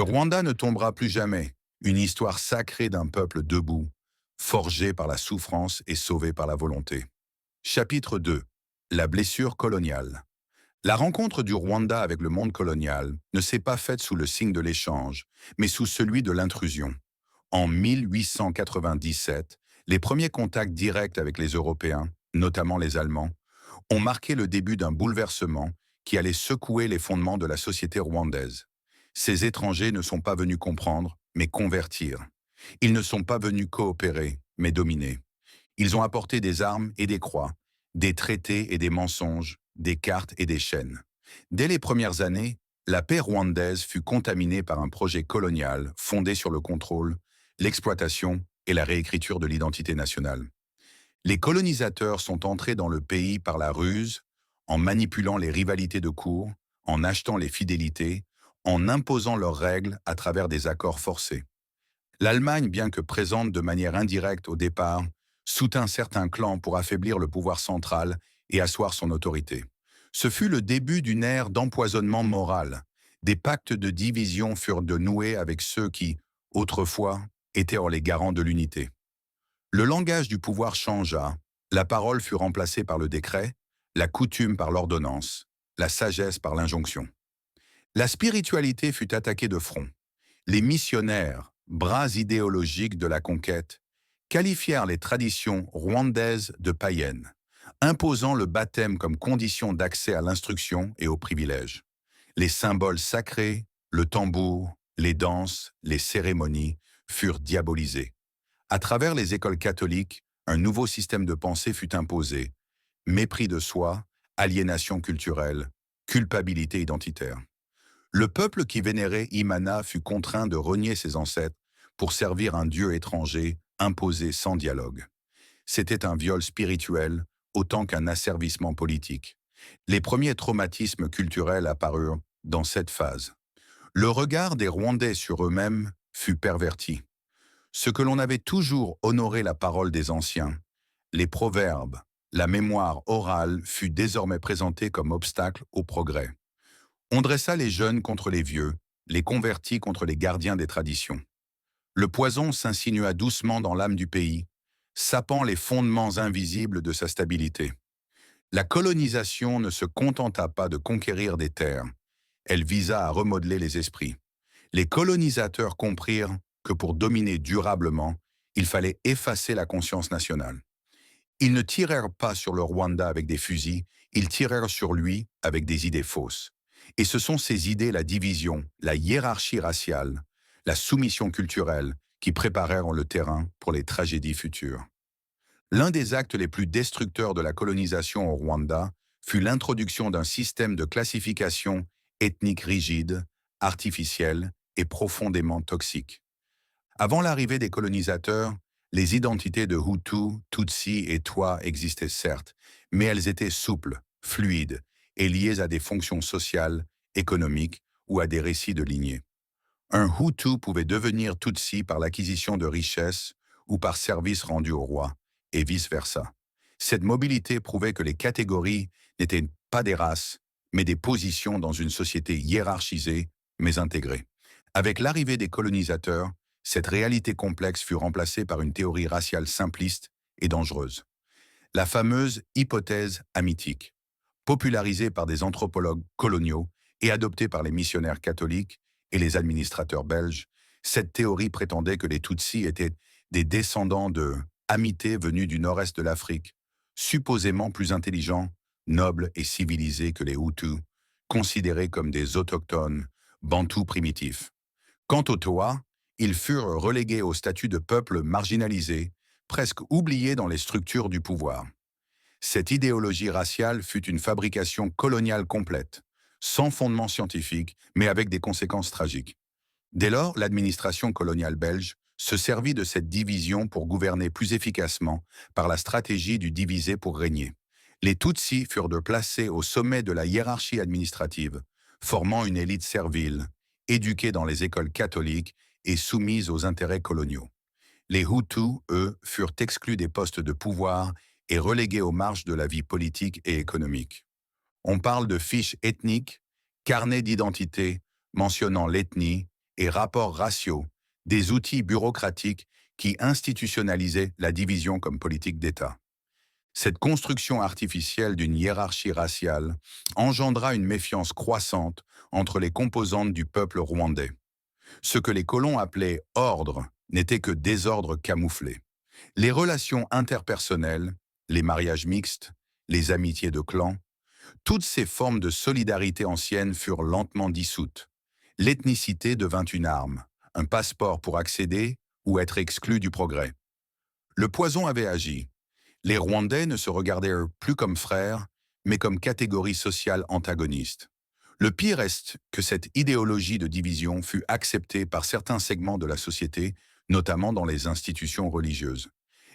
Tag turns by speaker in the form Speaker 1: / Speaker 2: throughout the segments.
Speaker 1: Le Rwanda ne tombera plus jamais, une histoire sacrée d'un peuple debout, forgé par la souffrance et sauvé par la volonté. Chapitre 2. La blessure coloniale. La rencontre du Rwanda avec le monde colonial ne s'est pas faite sous le signe de l'échange, mais sous celui de l'intrusion. En 1897, les premiers contacts directs avec les Européens, notamment les Allemands, ont marqué le début d'un bouleversement qui allait secouer les fondements de la société rwandaise. Ces étrangers ne sont pas venus comprendre, mais convertir. Ils ne sont pas venus coopérer, mais dominer. Ils ont apporté des armes et des croix, des traités et des mensonges, des cartes et des chaînes. Dès les premières années, la paix rwandaise fut contaminée par un projet colonial fondé sur le contrôle, l'exploitation et la réécriture de l'identité nationale. Les colonisateurs sont entrés dans le pays par la ruse, en manipulant les rivalités de cour, en achetant les fidélités, en imposant leurs règles à travers des accords forcés. L'Allemagne, bien que présente de manière indirecte au départ, soutint certains clans pour affaiblir le pouvoir central et asseoir son autorité. Ce fut le début d'une ère d'empoisonnement moral. Des pactes de division furent de noués avec ceux qui, autrefois, étaient les garants de l'unité. Le langage du pouvoir changea, la parole fut remplacée par le décret, la coutume par l'ordonnance, la sagesse par l'injonction. La spiritualité fut attaquée de front. Les missionnaires, bras idéologiques de la conquête, qualifièrent les traditions rwandaises de païennes, imposant le baptême comme condition d'accès à l'instruction et aux privilèges. Les symboles sacrés, le tambour, les danses, les cérémonies furent diabolisés. À travers les écoles catholiques, un nouveau système de pensée fut imposé. Mépris de soi, aliénation culturelle, culpabilité identitaire. Le peuple qui vénérait Imana fut contraint de renier ses ancêtres pour servir un dieu étranger imposé sans dialogue. C'était un viol spirituel autant qu'un asservissement politique. Les premiers traumatismes culturels apparurent dans cette phase. Le regard des Rwandais sur eux-mêmes fut perverti. Ce que l'on avait toujours honoré la parole des anciens, les proverbes, la mémoire orale fut désormais présenté comme obstacle au progrès. On dressa les jeunes contre les vieux, les convertis contre les gardiens des traditions. Le poison s'insinua doucement dans l'âme du pays, sapant les fondements invisibles de sa stabilité. La colonisation ne se contenta pas de conquérir des terres, elle visa à remodeler les esprits. Les colonisateurs comprirent que pour dominer durablement, il fallait effacer la conscience nationale. Ils ne tirèrent pas sur le Rwanda avec des fusils, ils tirèrent sur lui avec des idées fausses. Et ce sont ces idées, la division, la hiérarchie raciale, la soumission culturelle, qui préparèrent le terrain pour les tragédies futures. L'un des actes les plus destructeurs de la colonisation au Rwanda fut l'introduction d'un système de classification ethnique rigide, artificiel et profondément toxique. Avant l'arrivée des colonisateurs, les identités de Hutu, Tutsi et Twa existaient certes, mais elles étaient souples, fluides et liées à des fonctions sociales, économiques ou à des récits de lignée. Un Hutu pouvait devenir Tutsi par l'acquisition de richesses ou par service rendu au roi, et vice-versa. Cette mobilité prouvait que les catégories n'étaient pas des races, mais des positions dans une société hiérarchisée, mais intégrée. Avec l'arrivée des colonisateurs, cette réalité complexe fut remplacée par une théorie raciale simpliste et dangereuse. La fameuse hypothèse hamitique, popularisée par des anthropologues coloniaux et adoptée par les missionnaires catholiques et les administrateurs belges, cette théorie prétendait que les Tutsis étaient des descendants de Hamités venus du nord-est de l'Afrique, supposément plus intelligents, nobles et civilisés que les Hutus, considérés comme des autochtones, bantous primitifs. Quant aux Toa, ils furent relégués au statut de peuple marginalisé, presque oubliés dans les structures du pouvoir. Cette idéologie raciale fut une fabrication coloniale complète, sans fondement scientifique, mais avec des conséquences tragiques. Dès lors, l'administration coloniale belge se servit de cette division pour gouverner plus efficacement par la stratégie du diviser pour régner. Les Tutsis furent placés au sommet de la hiérarchie administrative, formant une élite servile, éduquée dans les écoles catholiques et soumise aux intérêts coloniaux. Les Hutus, eux, furent exclus des postes de pouvoir et relégués aux marges de la vie politique et économique. On parle de fiches ethniques, carnet d'identité mentionnant l'ethnie et rapports raciaux, des outils bureaucratiques qui institutionnalisaient la division comme politique d'État. Cette construction artificielle d'une hiérarchie raciale engendra une méfiance croissante entre les composantes du peuple rwandais. Ce que les colons appelaient ordre n'était que désordre camouflé. Les relations interpersonnelles, les mariages mixtes, les amitiés de clans, toutes ces formes de solidarité ancienne furent lentement dissoutes. L'ethnicité devint une arme, un passeport pour accéder ou être exclu du progrès. Le poison avait agi. Les Rwandais ne se regardaient plus comme frères, mais comme catégorie sociale antagoniste. Le pire est que cette idéologie de division fut acceptée par certains segments de la société, notamment dans les institutions religieuses.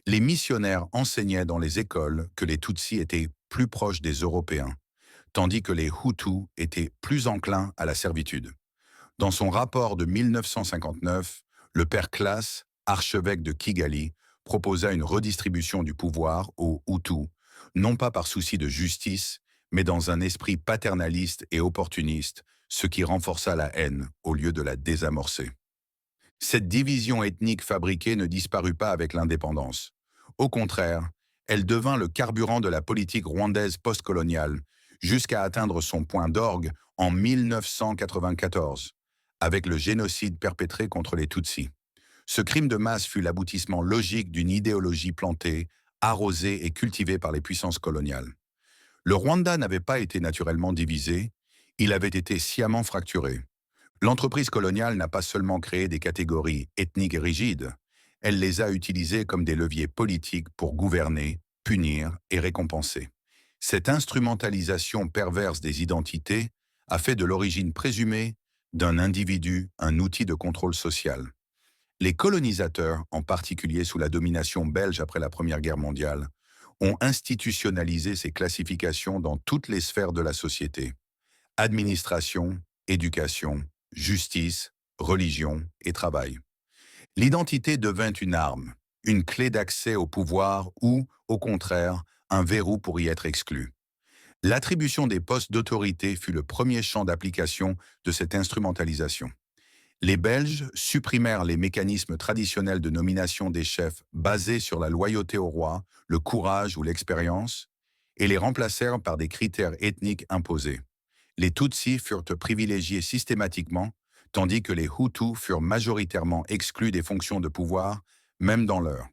Speaker 1: Les missionnaires enseignaient dans les écoles que les Tutsis étaient plus proches des Européens, tandis que les Hutus étaient plus enclins à la servitude. Dans son rapport de 1959, le père Classe, archevêque de Kigali, proposa une redistribution du pouvoir aux Hutus, non pas par souci de justice, mais dans un esprit paternaliste et opportuniste, ce qui renforça la haine au lieu de la désamorcer. Cette division ethnique fabriquée ne disparut pas avec l'indépendance. Au contraire, elle devint le carburant de la politique rwandaise postcoloniale, jusqu'à atteindre son point d'orgue en 1994, avec le génocide perpétré contre les Tutsis. Ce crime de masse fut l'aboutissement logique d'une idéologie plantée, arrosée et cultivée par les puissances coloniales. Le Rwanda n'avait pas été naturellement divisé, il avait été sciemment fracturé. L'entreprise coloniale n'a pas seulement créé des catégories ethniques et rigides, elle les a utilisées comme des leviers politiques pour gouverner, punir et récompenser. Cette instrumentalisation perverse des identités a fait de l'origine présumée d'un individu un outil de contrôle social. Les colonisateurs, en particulier sous la domination belge après la Première Guerre mondiale, ont institutionnalisé ces classifications dans toutes les sphères de la société. Administration, éducation, justice, religion et travail. L'identité devint une arme, une clé d'accès au pouvoir ou, au contraire, un verrou pour y être exclu. L'attribution des postes d'autorité fut le premier champ d'application de cette instrumentalisation. Les Belges supprimèrent les mécanismes traditionnels de nomination des chefs basés sur la loyauté au roi, le courage ou l'expérience, et les remplacèrent par des critères ethniques imposés. Les Tutsis furent privilégiés systématiquement, tandis que les Hutus furent majoritairement exclus des fonctions de pouvoir, même dans leur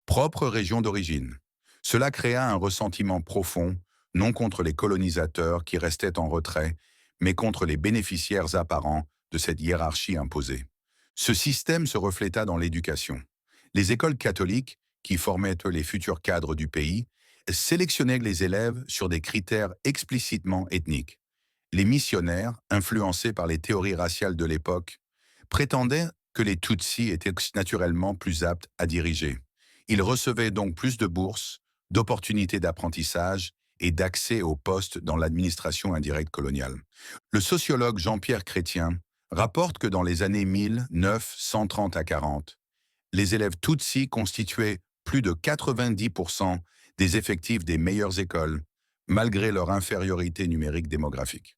Speaker 1: propre région d'origine. Cela créa un ressentiment profond, non contre les colonisateurs qui restaient en retrait, mais contre les bénéficiaires apparents de cette hiérarchie imposée. Ce système se refléta dans l'éducation. Les écoles catholiques, qui formaient les futurs cadres du pays, sélectionnaient les élèves sur des critères explicitement ethniques. Les missionnaires, influencés par les théories raciales de l'époque, prétendaient que les Tutsis étaient naturellement plus aptes à diriger. Ils recevaient donc plus de bourses, d'opportunités d'apprentissage et d'accès aux postes dans l'administration indirecte coloniale. Le sociologue Jean-Pierre Chrétien rapporte que dans les années 1930 à 40, les élèves Tutsis constituaient plus de 90% des effectifs des meilleures écoles, malgré leur infériorité numérique démographique.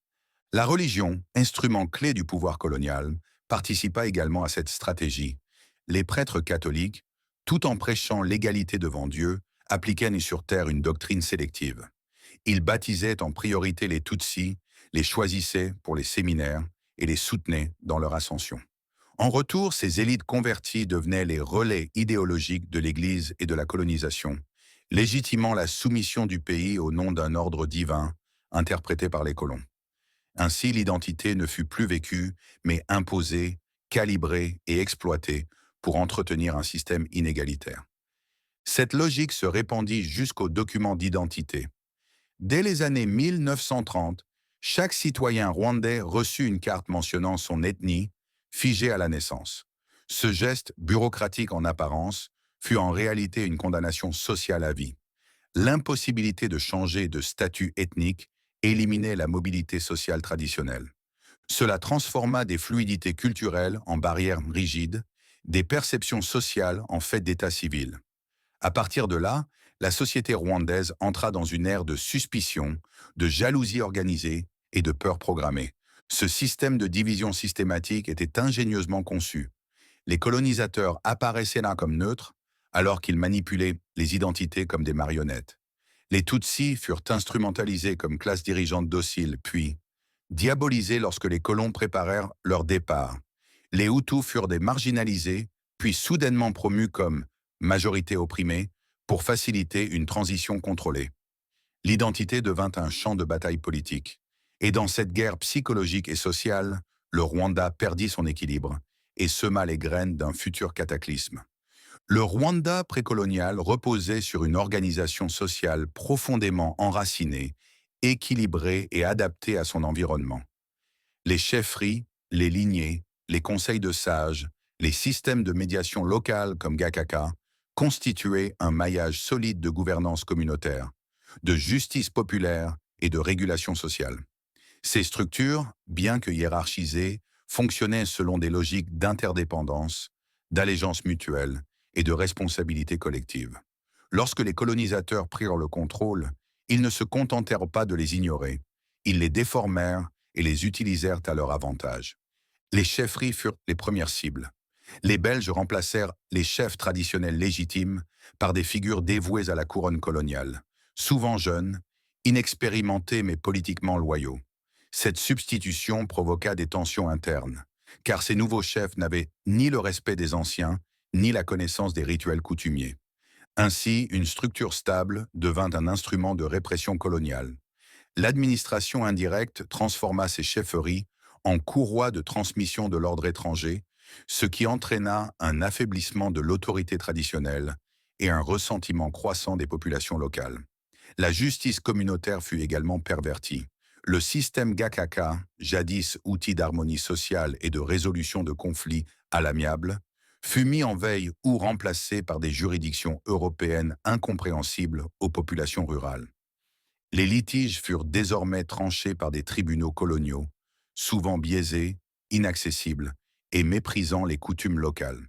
Speaker 1: La religion, instrument clé du pouvoir colonial, participa également à cette stratégie. Les prêtres catholiques, tout en prêchant l'égalité devant Dieu, appliquaient sur terre une doctrine sélective. Ils baptisaient en priorité les Tutsis, les choisissaient pour les séminaires et les soutenaient dans leur ascension. En retour, ces élites converties devenaient les relais idéologiques de l'Église et de la colonisation, légitimant la soumission du pays au nom d'un ordre divin, interprété par les colons. Ainsi, l'identité ne fut plus vécue, mais imposée, calibrée et exploitée pour entretenir un système inégalitaire. Cette logique se répandit jusqu'aux documents d'identité. Dès les années 1930, chaque citoyen rwandais reçut une carte mentionnant son ethnie, figée à la naissance. Ce geste, bureaucratique en apparence, fut en réalité une condamnation sociale à vie. L'impossibilité de changer de statut ethnique éliminait la mobilité sociale traditionnelle. Cela transforma des fluidités culturelles en barrières rigides, des perceptions sociales en fait d'état civil. À partir de là, la société rwandaise entra dans une ère de suspicion, de jalousie organisée et de peur programmée. Ce système de division systématique était ingénieusement conçu. Les colonisateurs apparaissaient là comme neutres, alors qu'ils manipulaient les identités comme des marionnettes. Les Tutsis furent instrumentalisés comme classe dirigeante docile, puis diabolisés lorsque les colons préparèrent leur départ. Les Hutus furent des marginalisés, puis soudainement promus comme majorité opprimée pour faciliter une transition contrôlée. L'identité devint un champ de bataille politique. Et dans cette guerre psychologique et sociale, le Rwanda perdit son équilibre et sema les graines d'un futur cataclysme. Le Rwanda précolonial reposait sur une organisation sociale profondément enracinée, équilibrée et adaptée à son environnement. Les chefferies, les lignées, les conseils de sages, les systèmes de médiation locale comme Gakaka constituaient un maillage solide de gouvernance communautaire, de justice populaire et de régulation sociale. Ces structures, bien que hiérarchisées, fonctionnaient selon des logiques d'interdépendance, d'allégeance mutuelle et de responsabilité collective. Lorsque les colonisateurs prirent le contrôle, ils ne se contentèrent pas de les ignorer, ils les déformèrent et les utilisèrent à leur avantage. Les chefferies furent les premières cibles. Les Belges remplacèrent les chefs traditionnels légitimes par des figures dévouées à la couronne coloniale, souvent jeunes, inexpérimentés mais politiquement loyaux. Cette substitution provoqua des tensions internes, car ces nouveaux chefs n'avaient ni le respect des anciens, ni la connaissance des rituels coutumiers. Ainsi, une structure stable devint un instrument de répression coloniale. L'administration indirecte transforma ces chefferies en courroies de transmission de l'ordre étranger, ce qui entraîna un affaiblissement de l'autorité traditionnelle et un ressentiment croissant des populations locales. La justice communautaire fut également pervertie. Le système Gakaka, jadis outil d'harmonie sociale et de résolution de conflits à l'amiable, fut mis en veille ou remplacé par des juridictions européennes incompréhensibles aux populations rurales. Les litiges furent désormais tranchés par des tribunaux coloniaux, souvent biaisés, inaccessibles et méprisant les coutumes locales.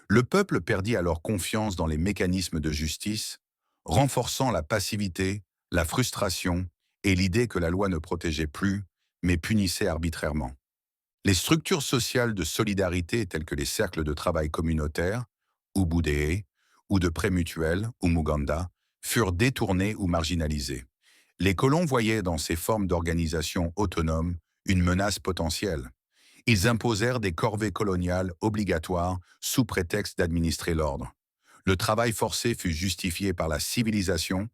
Speaker 1: Le peuple perdit alors confiance dans les mécanismes de justice, renforçant la passivité, la frustration et l'idée que la loi ne protégeait plus, mais punissait arbitrairement. Les structures sociales de solidarité telles que les cercles de travail communautaires, Ubudee, ou de prêts mutuels, Umuganda, furent détournées ou marginalisées. Les colons voyaient dans ces formes d'organisation autonome une menace potentielle. Ils imposèrent des corvées coloniales obligatoires sous prétexte d'administrer l'ordre. Le travail forcé fut justifié par la civilisation,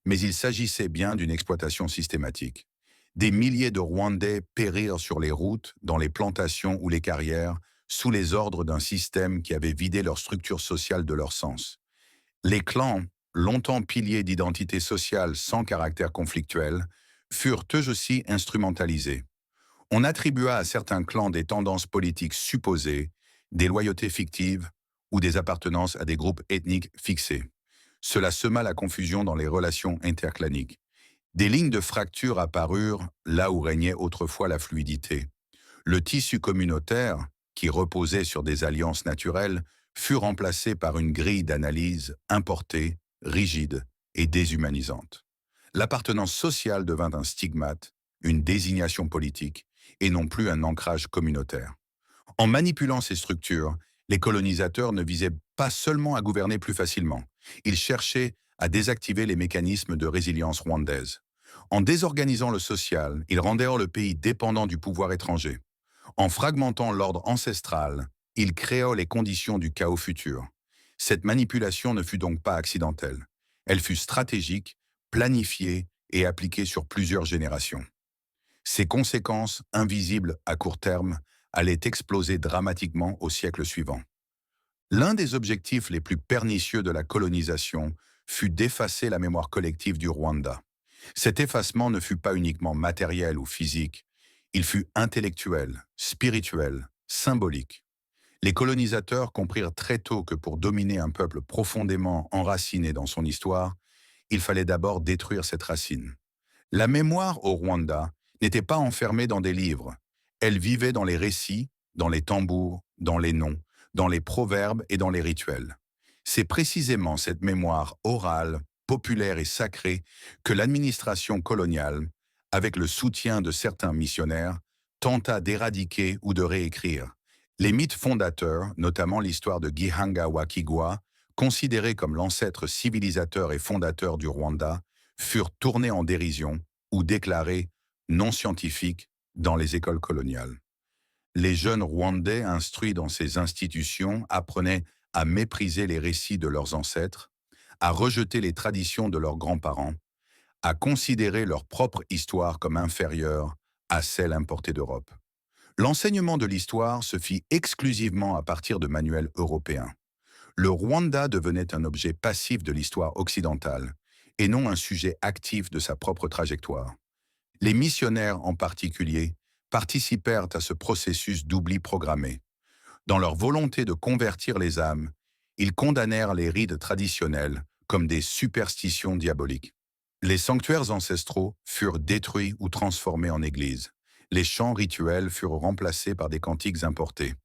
Speaker 1: mais il s'agissait bien d'une exploitation systématique. Des milliers de Rwandais périrent sur les routes, dans les plantations ou les carrières, sous les ordres d'un système qui avait vidé leur structure sociale de leur sens. Les clans, longtemps piliers d'identité sociale sans caractère conflictuel, furent eux aussi instrumentalisés. On attribua à certains clans des tendances politiques supposées, des loyautés fictives ou des appartenances à des groupes ethniques fixés. Cela sema la confusion dans les relations interclaniques. Des lignes de fracture apparurent là où régnait autrefois la fluidité. Le tissu communautaire, qui reposait sur des alliances naturelles, fut remplacé par une grille d'analyse importée, rigide et déshumanisante. L'appartenance sociale devint un stigmate, une désignation politique, et non plus un ancrage communautaire. En manipulant ces structures, les colonisateurs ne visaient pas seulement à gouverner plus facilement, ils cherchaient à désactiver les mécanismes de résilience rwandaise. En désorganisant le social, ils rendèrent le pays dépendant du pouvoir étranger. En fragmentant l'ordre ancestral, ils créèrent les conditions du chaos futur. Cette manipulation ne fut donc pas accidentelle. Elle fut stratégique, planifiée et appliquée sur plusieurs générations. Ses conséquences, invisibles à court terme, allaient exploser dramatiquement au siècle suivant. L'un des objectifs les plus pernicieux de la colonisation fut d'effacer la mémoire collective du Rwanda. Cet effacement ne fut pas uniquement matériel ou physique, il fut intellectuel, spirituel, symbolique. Les colonisateurs comprirent très tôt que pour dominer un peuple profondément enraciné dans son histoire, il fallait d'abord détruire cette racine. La mémoire au Rwanda n'était pas enfermée dans des livres. Elle vivait dans les récits, dans les tambours, dans les noms, dans les proverbes et dans les rituels. C'est précisément cette mémoire orale, populaire et sacrée que l'administration coloniale, avec le soutien de certains missionnaires, tenta d'éradiquer ou de réécrire. Les mythes fondateurs, notamment l'histoire de Gihanga Wakigwa, considéré comme l'ancêtre civilisateur et fondateur du Rwanda, furent tournés en dérision ou déclarés non scientifiques dans les écoles coloniales. Les jeunes Rwandais instruits dans ces institutions apprenaient à mépriser les récits de leurs ancêtres, à rejeter les traditions de leurs grands-parents, à considérer leur propre histoire comme inférieure à celle importée d'Europe. L'enseignement de l'histoire se fit exclusivement à partir de manuels européens. Le Rwanda devenait un objet passif de l'histoire occidentale et non un sujet actif de sa propre trajectoire. Les missionnaires en particulier participèrent à ce processus d'oubli programmé. Dans leur volonté de convertir les âmes, ils condamnèrent les rites traditionnels comme des superstitions diaboliques. Les sanctuaires ancestraux furent détruits ou transformés en églises. Les chants rituels furent remplacés par des cantiques importés.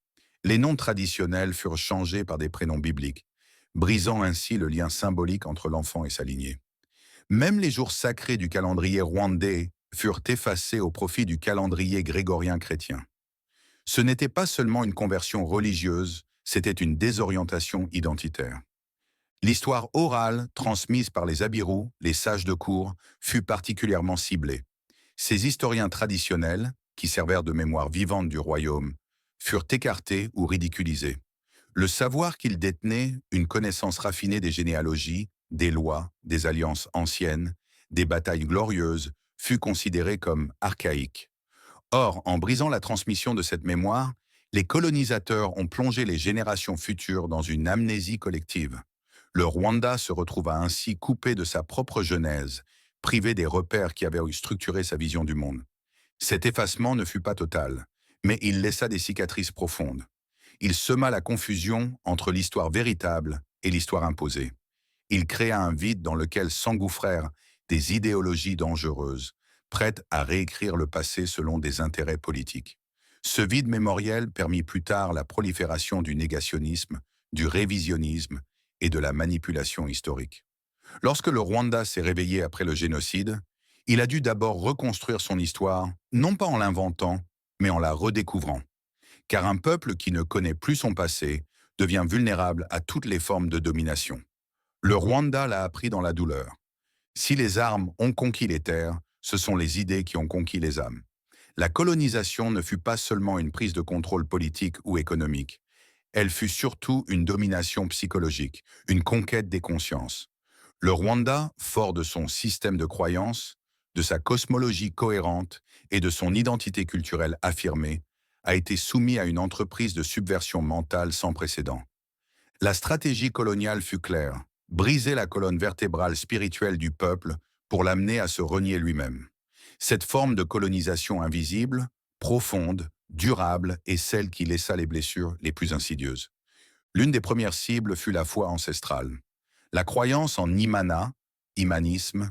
Speaker 1: Les noms traditionnels furent changés par des prénoms bibliques, brisant ainsi le lien symbolique entre l'enfant et sa lignée. Même les jours sacrés du calendrier rwandais furent effacés au profit du calendrier grégorien chrétien. Ce n'était pas seulement une conversion religieuse, c'était une désorientation identitaire. L'histoire orale, transmise par les Abiru, les sages de cour, fut particulièrement ciblée. Ces historiens traditionnels, qui servèrent de mémoire vivante du royaume, furent écartés ou ridiculisés. Le savoir qu'ils détenaient, une connaissance raffinée des généalogies, des lois, des alliances anciennes, des batailles glorieuses, fut considéré comme archaïque. Or, en brisant la transmission de cette mémoire, les colonisateurs ont plongé les générations futures dans une amnésie collective. Le Rwanda se retrouva ainsi coupé de sa propre genèse, privé des repères qui avaient structuré sa vision du monde. Cet effacement ne fut pas total, mais il laissa des cicatrices profondes. Il sema la confusion entre l'histoire véritable et l'histoire imposée. Il créa un vide dans lequel s'engouffrèrent des idéologies dangereuses, prêtes à réécrire le passé selon des intérêts politiques. Ce vide mémoriel permit plus tard la prolifération du négationnisme, du révisionnisme et de la manipulation historique. Lorsque le Rwanda s'est réveillé après le génocide, il a dû d'abord reconstruire son histoire, non pas en l'inventant, mais en la redécouvrant. Car un peuple qui ne connaît plus son passé devient vulnérable à toutes les formes de domination. Le Rwanda l'a appris dans la douleur. Si les armes ont conquis les terres, ce sont les idées qui ont conquis les âmes. La colonisation ne fut pas seulement une prise de contrôle politique ou économique. Elle fut surtout une domination psychologique, une conquête des consciences. Le Rwanda, fort de son système de croyances, de sa cosmologie cohérente et de son identité culturelle affirmée, a été soumis à une entreprise de subversion mentale sans précédent. La stratégie coloniale fut claire, briser la colonne vertébrale spirituelle du peuple pour l'amener à se renier lui-même. Cette forme de colonisation invisible, profonde, durable est celle qui laissa les blessures les plus insidieuses. L'une des premières cibles fut la foi ancestrale. La croyance en Imana, imanisme,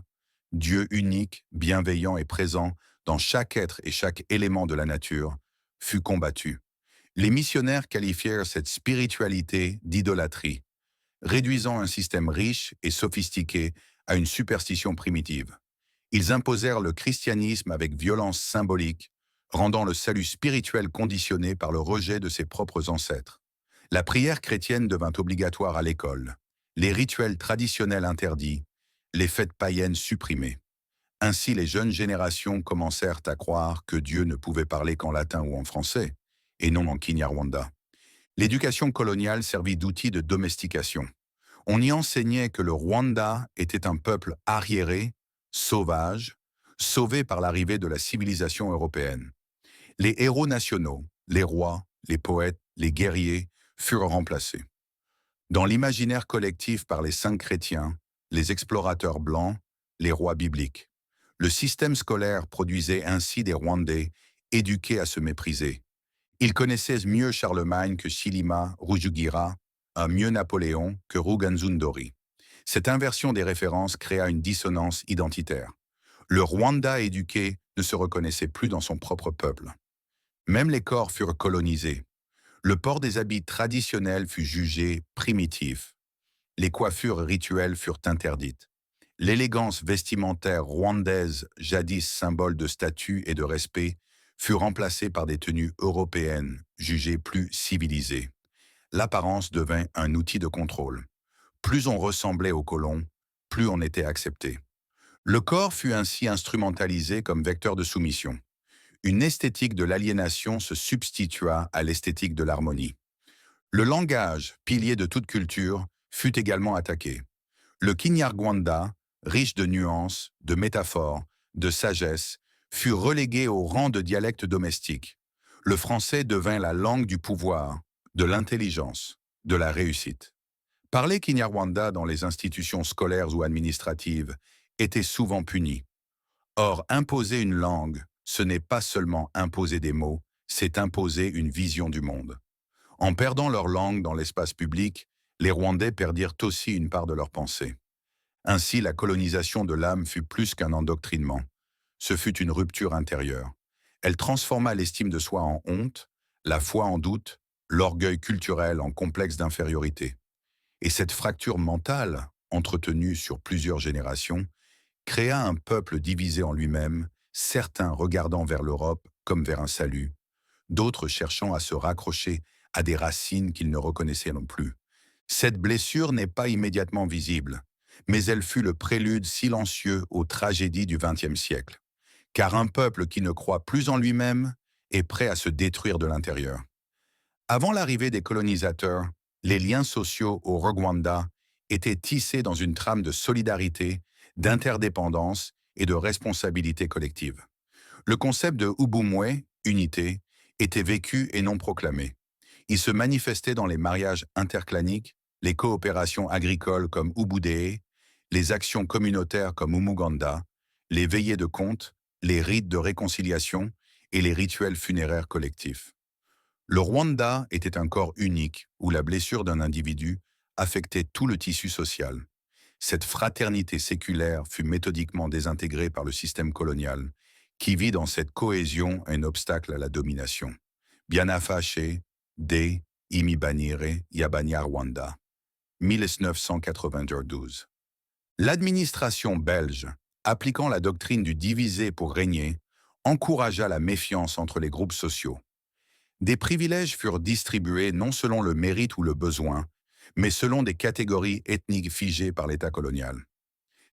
Speaker 1: Dieu unique, bienveillant et présent dans chaque être et chaque élément de la nature, fut combattue. Les missionnaires qualifièrent cette spiritualité d'idolâtrie, réduisant un système riche et sophistiqué à une superstition primitive. Ils imposèrent le christianisme avec violence symbolique, rendant le salut spirituel conditionné par le rejet de ses propres ancêtres. La prière chrétienne devint obligatoire à l'école, les rituels traditionnels interdits, les fêtes païennes supprimées. Ainsi, les jeunes générations commencèrent à croire que Dieu ne pouvait parler qu'en latin ou en français, et non en Kinyarwanda. L'éducation coloniale servit d'outil de domestication. On y enseignait que le Rwanda était un peuple arriéré, sauvage, sauvé par l'arrivée de la civilisation européenne. Les héros nationaux, les rois, les poètes, les guerriers, furent remplacés. Dans l'imaginaire collectif par les saints chrétiens, les explorateurs blancs, les rois bibliques. Le système scolaire produisait ainsi des Rwandais éduqués à se mépriser. Ils connaissaient mieux Charlemagne que Chilima, Rujugira, mieux Napoléon que Ruganzundori. Cette inversion des références créa une dissonance identitaire. Le Rwanda éduqué ne se reconnaissait plus dans son propre peuple. Même les corps furent colonisés. Le port des habits traditionnels fut jugé primitif. Les coiffures rituelles furent interdites. L'élégance vestimentaire rwandaise, jadis symbole de statut et de respect, fut remplacé par des tenues européennes, jugées plus civilisées. L'apparence devint un outil de contrôle. Plus on ressemblait aux colons, plus on était accepté. Le corps fut ainsi instrumentalisé comme vecteur de soumission. Une esthétique de l'aliénation se substitua à l'esthétique de l'harmonie. Le langage, pilier de toute culture, fut également attaqué. Le Kinyarwanda, riche de nuances, de métaphores, de sagesse, fut relégué au rang de dialecte domestique. Le français devint la langue du pouvoir, de l'intelligence, de la réussite. Parler Kinyarwanda dans les institutions scolaires ou administratives était souvent puni. Or, imposer une langue, ce n'est pas seulement imposer des mots, c'est imposer une vision du monde. En perdant leur langue dans l'espace public, les Rwandais perdirent aussi une part de leur pensée. Ainsi, la colonisation de l'âme fut plus qu'un endoctrinement. Ce fut une rupture intérieure. Elle transforma l'estime de soi en honte, la foi en doute, l'orgueil culturel en complexe d'infériorité. Et cette fracture mentale, entretenue sur plusieurs générations, créa un peuple divisé en lui-même, certains regardant vers l'Europe comme vers un salut, d'autres cherchant à se raccrocher à des racines qu'ils ne reconnaissaient non plus. Cette blessure n'est pas immédiatement visible, mais elle fut le prélude silencieux aux tragédies du XXe siècle. Car un peuple qui ne croit plus en lui-même est prêt à se détruire de l'intérieur. Avant l'arrivée des colonisateurs, les liens sociaux au Rwanda étaient tissés dans une trame de solidarité, d'interdépendance et de responsabilité collective. Le concept de Ubumwe, unité, était vécu et non proclamé. Il se manifestait dans les mariages interclaniques, les coopérations agricoles comme Ubudee, les actions communautaires comme Umuganda, les veillées de compte, les rites de réconciliation et les rituels funéraires collectifs. Le Rwanda était un corps unique où la blessure d'un individu affectait tout le tissu social. Cette fraternité séculaire fut méthodiquement désintégrée par le système colonial, qui vit dans cette cohésion un obstacle à la domination. Bianafaché, D. Imibanire, Yabanya-Rwanda, 1992. L'administration belge, appliquant la doctrine du diviser pour régner, encouragea la méfiance entre les groupes sociaux. Des privilèges furent distribués non selon le mérite ou le besoin, mais selon des catégories ethniques figées par l'État colonial.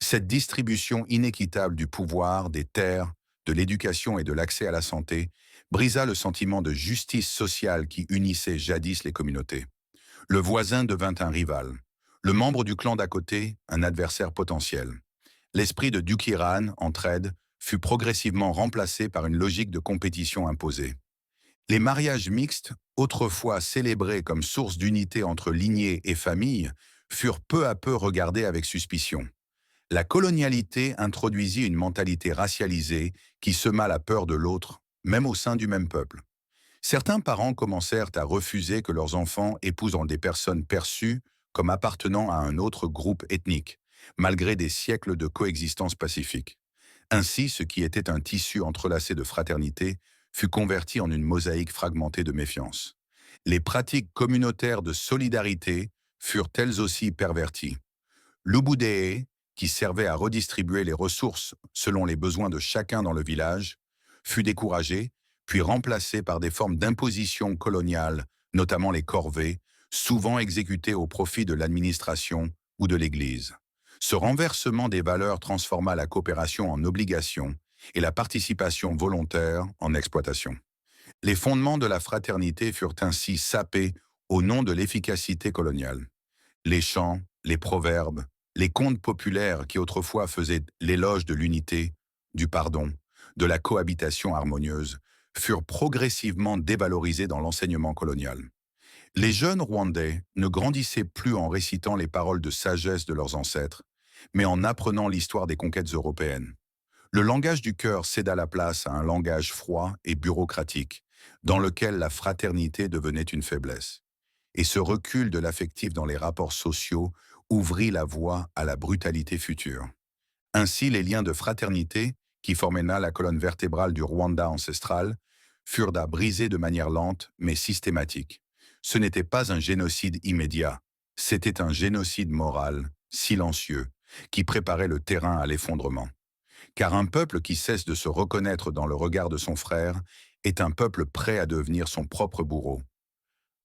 Speaker 1: Cette distribution inéquitable du pouvoir, des terres, de l'éducation et de l'accès à la santé brisa le sentiment de justice sociale qui unissait jadis les communautés. Le voisin devint un rival, le membre du clan d'à côté un adversaire potentiel. L'esprit de Dukiran, entraide, fut progressivement remplacé par une logique de compétition imposée. Les mariages mixtes, autrefois célébrés comme source d'unité entre lignées et familles, furent peu à peu regardés avec suspicion. La colonialité introduisit une mentalité racialisée qui sema la peur de l'autre, même au sein du même peuple. Certains parents commencèrent à refuser que leurs enfants épousent des personnes perçues comme appartenant à un autre groupe ethnique, malgré des siècles de coexistence pacifique. Ainsi, ce qui était un tissu entrelacé de fraternité fut converti en une mosaïque fragmentée de méfiance. Les pratiques communautaires de solidarité furent elles aussi perverties. L'Ubudee, qui servait à redistribuer les ressources selon les besoins de chacun dans le village, fut découragé, puis remplacé par des formes d'imposition coloniale, notamment les corvées, souvent exécutées au profit de l'administration ou de l'Église. Ce renversement des valeurs transforma la coopération en obligation et la participation volontaire en exploitation. Les fondements de la fraternité furent ainsi sapés au nom de l'efficacité coloniale. Les chants, les proverbes, les contes populaires qui autrefois faisaient l'éloge de l'unité, du pardon, de la cohabitation harmonieuse, furent progressivement dévalorisés dans l'enseignement colonial. Les jeunes Rwandais ne grandissaient plus en récitant les paroles de sagesse de leurs ancêtres, mais en apprenant l'histoire des conquêtes européennes. Le langage du cœur céda la place à un langage froid et bureaucratique, dans lequel la fraternité devenait une faiblesse. Et ce recul de l'affectif dans les rapports sociaux ouvrit la voie à la brutalité future. Ainsi, les liens de fraternité, qui formaient la colonne vertébrale du Rwanda ancestral, furent brisés de manière lente mais systématique. Ce n'était pas un génocide immédiat, c'était un génocide moral, silencieux, qui préparait le terrain à l'effondrement. Car un peuple qui cesse de se reconnaître dans le regard de son frère est un peuple prêt à devenir son propre bourreau.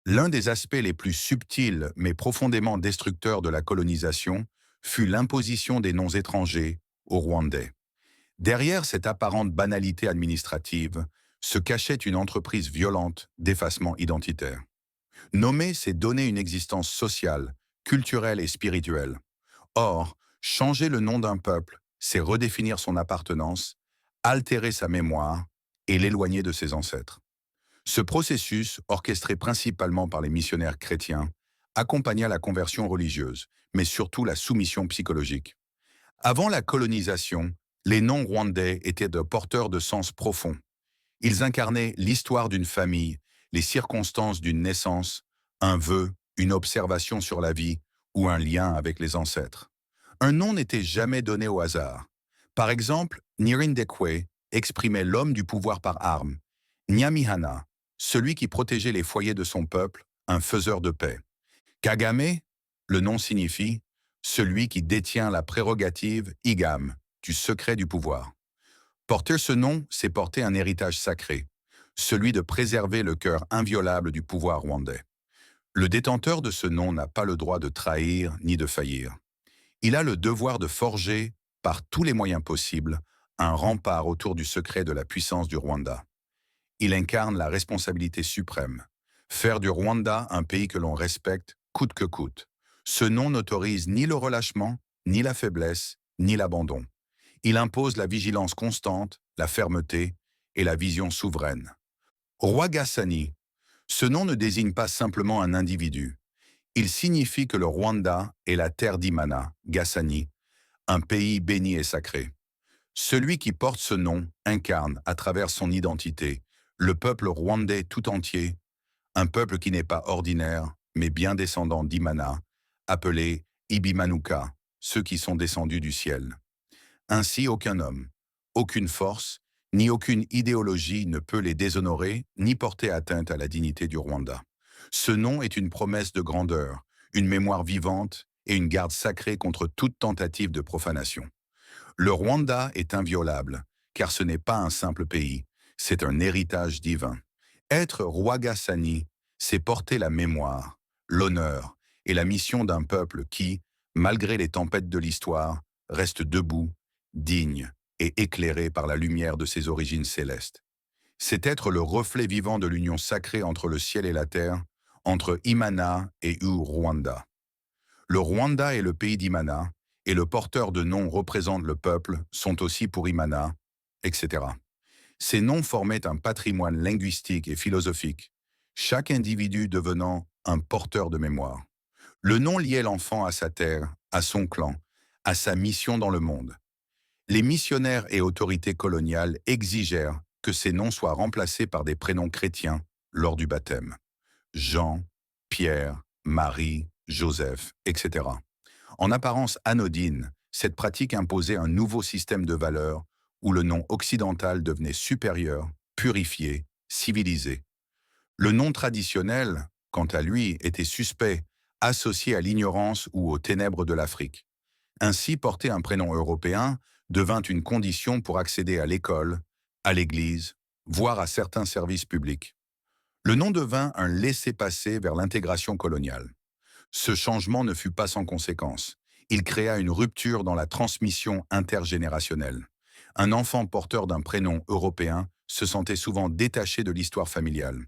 Speaker 1: L'un des aspects les plus subtils mais profondément destructeurs de la colonisation fut l'imposition des noms étrangers aux Rwandais. Derrière cette apparente banalité administrative se cachait une entreprise violente d'effacement identitaire. Nommer, c'est donner une existence sociale, culturelle et spirituelle. Or, changer le nom d'un peuple, c'est redéfinir son appartenance, altérer sa mémoire et l'éloigner de ses ancêtres. Ce processus, orchestré principalement par les missionnaires chrétiens, accompagna la conversion religieuse, mais surtout la soumission psychologique. Avant la colonisation, les noms rwandais étaient de porteurs de sens profonds. Ils incarnaient l'histoire d'une famille, les circonstances d'une naissance, un vœu, une observation sur la vie ou un lien avec les ancêtres. Un nom n'était jamais donné au hasard. Par exemple, Nyirindekwe exprimait l'homme du pouvoir par armes. Nyamihana, celui qui protégeait les foyers de son peuple, un faiseur de paix. Kagame, le nom signifie celui qui détient la prérogative Igam, du secret du pouvoir. Porter ce nom, c'est porter un héritage sacré, celui de préserver le cœur inviolable du pouvoir rwandais. Le détenteur de ce nom n'a pas le droit de trahir ni de faillir. Il a le devoir de forger, par tous les moyens possibles, un rempart autour du secret de la puissance du Rwanda. Il incarne la responsabilité suprême, faire du Rwanda un pays que l'on respecte coûte que coûte. Ce nom n'autorise ni le relâchement, ni la faiblesse, ni l'abandon. Il impose la vigilance constante, la fermeté et la vision souveraine. Roi Gassani, ce nom ne désigne pas simplement un individu. Il signifie que le Rwanda est la terre d'Imana, Gassani, un pays béni et sacré. Celui qui porte ce nom incarne, à travers son identité, le peuple rwandais tout entier, un peuple qui n'est pas ordinaire, mais bien descendant d'Imana, appelé Ibimanuka, ceux qui sont descendus du ciel. Ainsi, aucun homme, aucune force, ni aucune idéologie ne peut les déshonorer ni porter atteinte à la dignité du Rwanda. Ce nom est une promesse de grandeur, une mémoire vivante et une garde sacrée contre toute tentative de profanation. Le Rwanda est inviolable, car ce n'est pas un simple pays, c'est un héritage divin. Être roi Gassani, c'est porter la mémoire, l'honneur et la mission d'un peuple qui, malgré les tempêtes de l'histoire, reste debout, digne et éclairé par la lumière de ses origines célestes. C'est être le reflet vivant de l'union sacrée entre le ciel et la terre, entre Imana et Rwanda. Le Rwanda est le pays d'Imana, et le porteur de noms représente le peuple, sont aussi pour Imana, etc. Ces noms formaient un patrimoine linguistique et philosophique, chaque individu devenant un porteur de mémoire. Le nom liait l'enfant à sa terre, à son clan, à sa mission dans le monde. Les missionnaires et autorités coloniales exigèrent que ces noms soient remplacés par des prénoms chrétiens lors du baptême. Jean, Pierre, Marie, Joseph, etc. En apparence anodine, cette pratique imposait un nouveau système de valeurs où le nom occidental devenait supérieur, purifié, civilisé. Le nom traditionnel, quant à lui, était suspect, associé à l'ignorance ou aux ténèbres de l'Afrique. Ainsi, porter un prénom européen devint une condition pour accéder à l'école, à l'église, voire à certains services publics. Le nom devint un laissez-passer vers l'intégration coloniale. Ce changement ne fut pas sans conséquences. Il créa une rupture dans la transmission intergénérationnelle. Un enfant porteur d'un prénom européen se sentait souvent détaché de l'histoire familiale.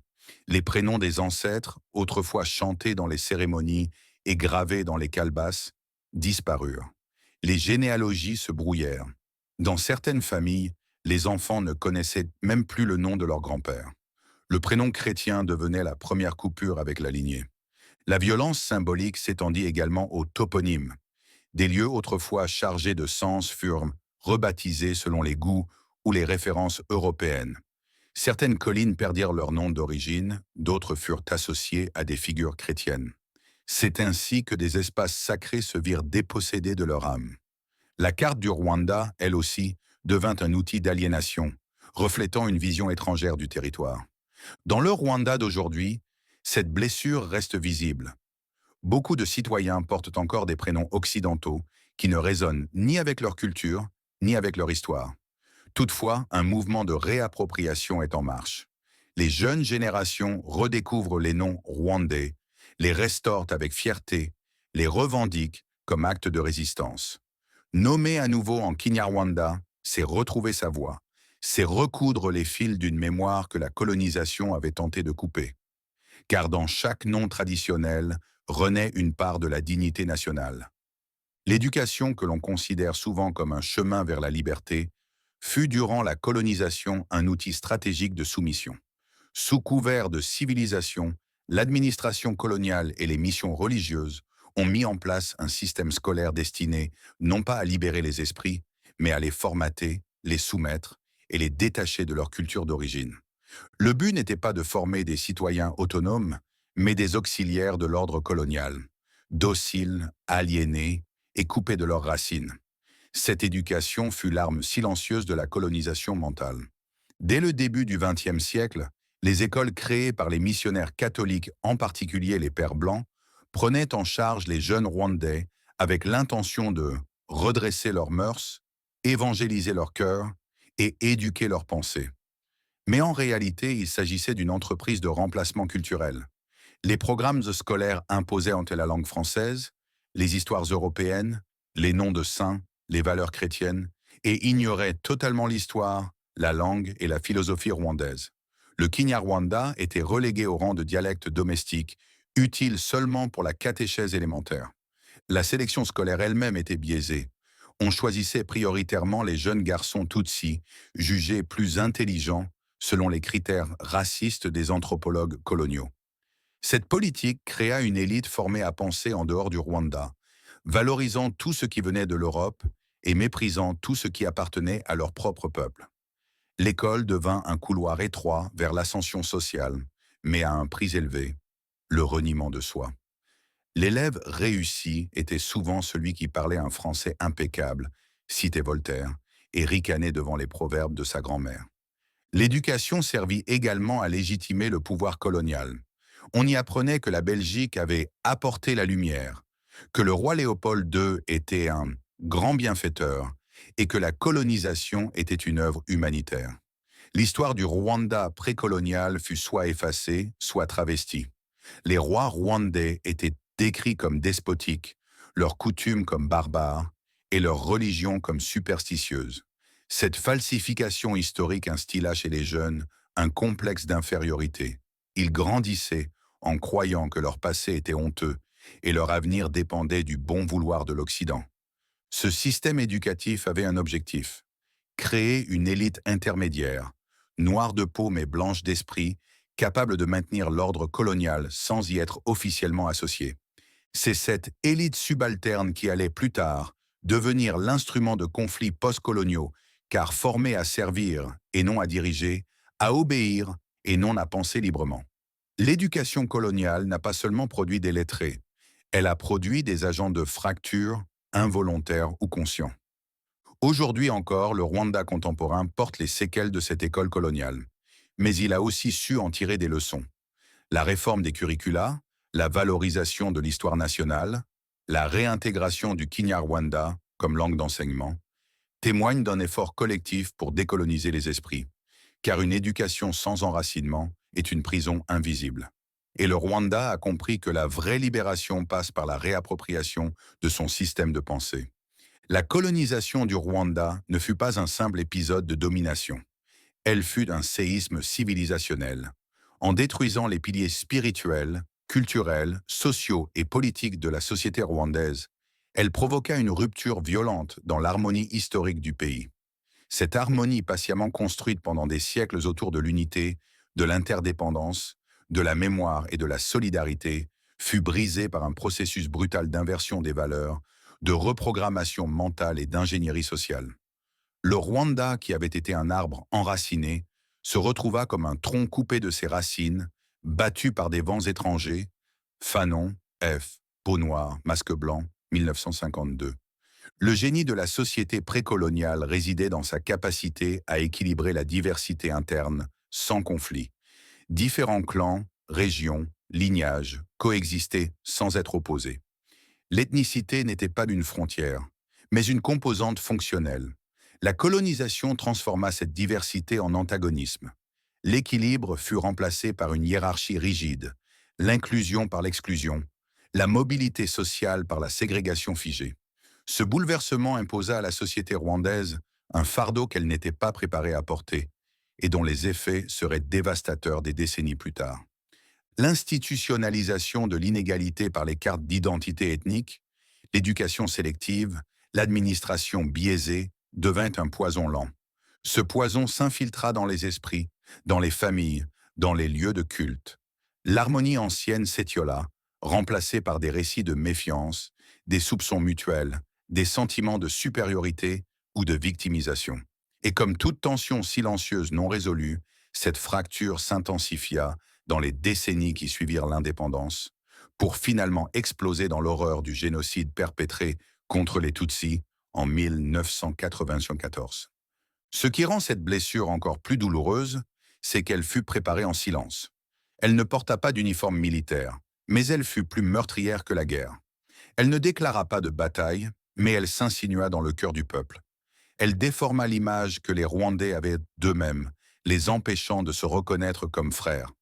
Speaker 1: Les prénoms des ancêtres, autrefois chantés dans les cérémonies et gravés dans les calebasses, disparurent. Les généalogies se brouillèrent. Dans certaines familles, les enfants ne connaissaient même plus le nom de leur grand-père. Le prénom chrétien devenait la première coupure avec la lignée. La violence symbolique s'étendit également aux toponymes. Des lieux autrefois chargés de sens furent rebaptisés selon les goûts ou les références européennes. Certaines collines perdirent leur nom d'origine, d'autres furent associées à des figures chrétiennes. C'est ainsi que des espaces sacrés se virent dépossédés de leur âme. La carte du Rwanda, elle aussi, devint un outil d'aliénation, reflétant une vision étrangère du territoire. Dans le Rwanda d'aujourd'hui, cette blessure reste visible. Beaucoup de citoyens portent encore des prénoms occidentaux qui ne résonnent ni avec leur culture, ni avec leur histoire. Toutefois, un mouvement de réappropriation est en marche. Les jeunes générations redécouvrent les noms rwandais, les restaurent avec fierté, les revendiquent comme acte de résistance. Nommer à nouveau en Kinyarwanda, c'est retrouver sa voix, c'est recoudre les fils d'une mémoire que la colonisation avait tenté de couper. Car dans chaque nom traditionnel renaît une part de la dignité nationale. L'éducation, que l'on considère souvent comme un chemin vers la liberté, fut durant la colonisation un outil stratégique de soumission. Sous couvert de civilisation, l'administration coloniale et les missions religieuses ont mis en place un système scolaire destiné non pas à libérer les esprits, mais à les formater, les soumettre et les détacher de leur culture d'origine. Le but n'était pas de former des citoyens autonomes, mais des auxiliaires de l'ordre colonial, dociles, aliénés et coupés de leurs racines. Cette éducation fut l'arme silencieuse de la colonisation mentale. Dès le début du XXe siècle, les écoles créées par les missionnaires catholiques, en particulier les Pères Blancs, prenaient en charge les jeunes Rwandais avec l'intention de redresser leurs mœurs, évangéliser leur cœur et éduquer leurs pensées. Mais en réalité, il s'agissait d'une entreprise de remplacement culturel. Les programmes scolaires imposaient entre la langue française, les histoires européennes, les noms de saints, les valeurs chrétiennes, et ignoraient totalement l'histoire, la langue et la philosophie rwandaise. Le Kinyarwanda était relégué au rang de dialecte domestique, utile seulement pour la catéchèse élémentaire. La sélection scolaire elle-même était biaisée. On choisissait prioritairement les jeunes garçons Tutsis, jugés plus intelligents selon les critères racistes des anthropologues coloniaux. Cette politique créa une élite formée à penser en dehors du Rwanda, valorisant tout ce qui venait de l'Europe et méprisant tout ce qui appartenait à leur propre peuple. L'école devint un couloir étroit vers l'ascension sociale, mais à un prix élevé, le reniement de soi. L'élève réussi était souvent celui qui parlait un français impeccable, citait Voltaire, et ricanait devant les proverbes de sa grand-mère. L'éducation servit également à légitimer le pouvoir colonial. On y apprenait que la Belgique avait apporté la lumière, que le roi Léopold II était un grand bienfaiteur et que la colonisation était une œuvre humanitaire. L'histoire du Rwanda précolonial fut soit effacée, soit travestie. Les rois rwandais étaient décrits comme despotiques, leurs coutumes comme barbares et leur religion comme superstitieuse. Cette falsification historique instilla chez les jeunes un complexe d'infériorité. Ils grandissaient en croyant que leur passé était honteux et leur avenir dépendait du bon vouloir de l'Occident. Ce système éducatif avait un objectif: créer une élite intermédiaire, noire de peau mais blanche d'esprit, capable de maintenir l'ordre colonial sans y être officiellement associée. C'est cette élite subalterne qui allait plus tard devenir l'instrument de conflits postcoloniaux, car formée à servir et non à diriger, à obéir et non à penser librement. L'éducation coloniale n'a pas seulement produit des lettrés, elle a produit des agents de fracture, involontaires ou conscients. Aujourd'hui encore, le Rwanda contemporain porte les séquelles de cette école coloniale, mais il a aussi su en tirer des leçons. La réforme des curricula, la valorisation de l'histoire nationale, la réintégration du Kinyarwanda comme langue d'enseignement, témoignent d'un effort collectif pour décoloniser les esprits, car une éducation sans enracinement est une prison invisible. Et le Rwanda a compris que la vraie libération passe par la réappropriation de son système de pensée. La colonisation du Rwanda ne fut pas un simple épisode de domination. Elle fut un séisme civilisationnel. En détruisant les piliers spirituels, culturels, sociaux et politiques de la société rwandaise, elle provoqua une rupture violente dans l'harmonie historique du pays. Cette harmonie patiemment construite pendant des siècles autour de l'unité, de l'interdépendance, de la mémoire et de la solidarité fut brisée par un processus brutal d'inversion des valeurs, de reprogrammation mentale et d'ingénierie sociale. Le Rwanda, qui avait été un arbre enraciné, se retrouva comme un tronc coupé de ses racines, battu par des vents étrangers. Fanon, F., Peau noire, Masque blanc, 1952. Le génie de la société précoloniale résidait dans sa capacité à équilibrer la diversité interne sans conflit. Différents clans, régions, lignages coexistaient sans être opposés. L'ethnicité n'était pas une frontière, mais une composante fonctionnelle. La colonisation transforma cette diversité en antagonisme. L'équilibre fut remplacé par une hiérarchie rigide, l'inclusion par l'exclusion, la mobilité sociale par la ségrégation figée. Ce bouleversement imposa à la société rwandaise un fardeau qu'elle n'était pas préparée à porter et dont les effets seraient dévastateurs des décennies plus tard. L'institutionnalisation de l'inégalité par les cartes d'identité ethnique, l'éducation sélective, l'administration biaisée devint un poison lent. Ce poison s'infiltra dans les esprits, dans les familles, dans les lieux de culte. L'harmonie ancienne s'étiola, remplacée par des récits de méfiance, des soupçons mutuels, des sentiments de supériorité ou de victimisation. Et comme toute tension silencieuse non résolue, cette fracture s'intensifia dans les décennies qui suivirent l'indépendance, pour finalement exploser dans l'horreur du génocide perpétré contre les Tutsis en 1994. Ce qui rend cette blessure encore plus douloureuse, c'est qu'elle fut préparée en silence. Elle ne porta pas d'uniforme militaire, mais elle fut plus meurtrière que la guerre. Elle ne déclara pas de bataille, mais elle s'insinua dans le cœur du peuple. Elle déforma l'image que les Rwandais avaient d'eux-mêmes, les empêchant de se reconnaître comme frères.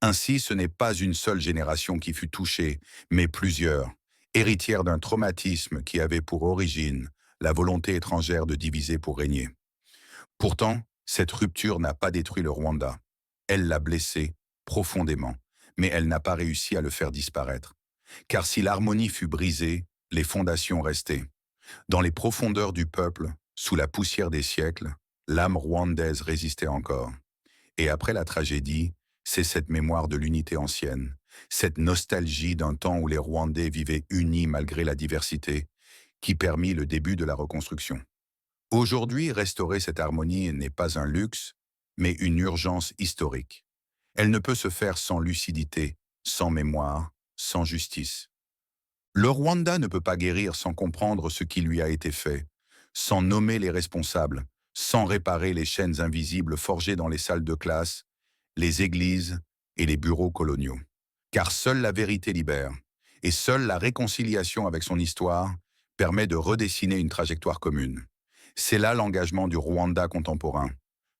Speaker 1: Ainsi, ce n'est pas une seule génération qui fut touchée, mais plusieurs, héritières d'un traumatisme qui avait pour origine la volonté étrangère de diviser pour régner. Pourtant, cette rupture n'a pas détruit le Rwanda. Elle l'a blessé profondément, mais elle n'a pas réussi à le faire disparaître. Car si l'harmonie fut brisée, les fondations restaient. Dans les profondeurs du peuple, sous la poussière des siècles, l'âme rwandaise résistait encore. Et après la tragédie, c'est cette mémoire de l'unité ancienne, cette nostalgie d'un temps où les Rwandais vivaient unis malgré la diversité, qui permit le début de la reconstruction. Aujourd'hui, restaurer cette harmonie n'est pas un luxe, mais une urgence historique. Elle ne peut se faire sans lucidité, sans mémoire, sans justice. Le Rwanda ne peut pas guérir sans comprendre ce qui lui a été fait, sans nommer les responsables, sans réparer les chaînes invisibles forgées dans les salles de classe, les églises et les bureaux coloniaux. Car seule la vérité libère, et seule la réconciliation avec son histoire permet de redessiner une trajectoire commune. C'est là l'engagement du Rwanda contemporain.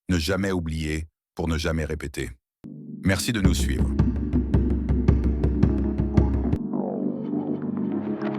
Speaker 1: Ne jamais oublier pour ne jamais répéter. Merci de nous suivre.